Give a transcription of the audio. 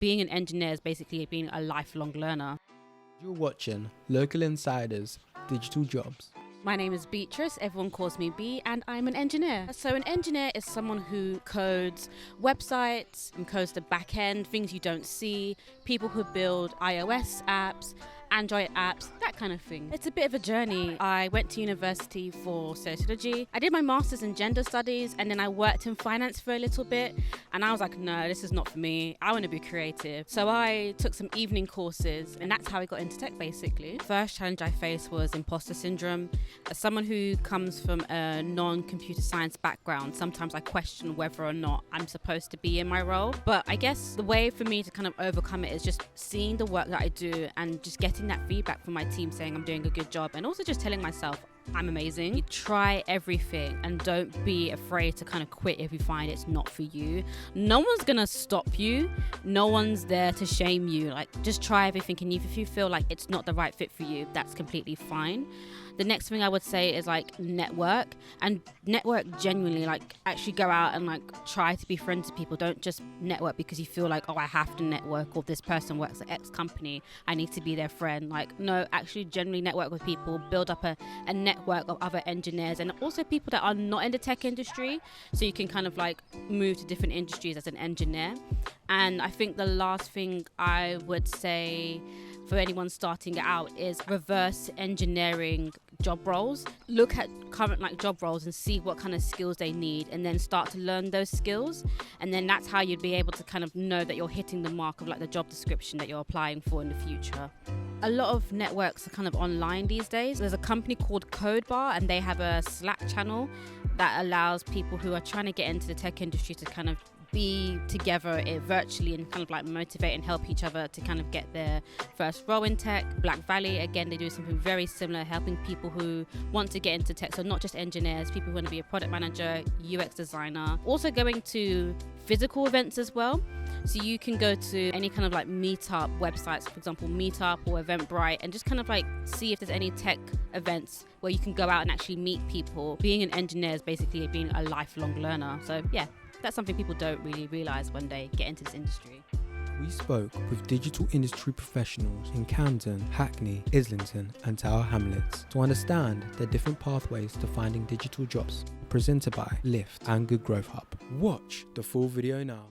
being an engineer is basically being a lifelong learner. You're watching Local Insiders Digital Jobs. My name is Beatrice, everyone calls me B, and I'm an engineer. So an engineer is someone who codes websites and codes the back end, things you don't see, people who build iOS apps, Android apps, that kind of thing. It's a bit of a journey. I went to university for sociology. I did my master's in gender studies, and then I worked in finance for a little bit, and I was like, no, this is not for me. I want to be creative. So I took some evening courses, and that's how I got into tech, basically. First challenge I faced was imposter syndrome. As someone who comes from a non-computer science background, sometimes I question whether or not I'm supposed to be in my role. But I guess the way for me to kind of overcome it is just seeing the work that I do and just getting that feedback from my team saying I'm doing a good job, and also just telling myself I'm amazing. You try everything and don't be afraid to kind of quit if you find it's not for you. No one's gonna stop you. No one's there to shame you. Like, just try everything, and if you feel like it's not the right fit for you, that's completely fine. The next thing I would say is like network genuinely, like actually go out and like try to be friends with people. Don't just network because you feel like, oh, I have to network, or this person works at X company, I need to be their friend. Like, no, actually generally network with people, build up a network of other engineers and also people that are not in the tech industry, so you can kind of like move to different industries as an engineer. And I think the last thing I would say for anyone starting out is reverse engineering job roles. Look at current like job roles and see what kind of skills they need, and then start to learn those skills, and then that's how you'd be able to kind of know that you're hitting the mark of like the job description that you're applying for in the future. A lot of networks are kind of online these days. There's a company called Codebar, and they have a Slack channel that allows people who are trying to get into the tech industry to kind of be together virtually and kind of like motivate and help each other to kind of get their first role in tech. Black Valley, again, they do something very similar, helping people who want to get into tech, so not just engineers, people who want to be a product manager, UX designer. Also going to physical events as well. So you can go to any kind of like meetup websites, for example, Meetup or Eventbrite, and just kind of like see if there's any tech events where you can go out and actually meet people. Being an engineer is basically being a lifelong learner. So yeah, that's something people don't really realize when they get into this industry. We spoke with digital industry professionals in Camden, Hackney, Islington and Tower Hamlets to understand their different pathways to finding digital jobs. Presented by Lyft and Good Growth Hub. Watch the full video now.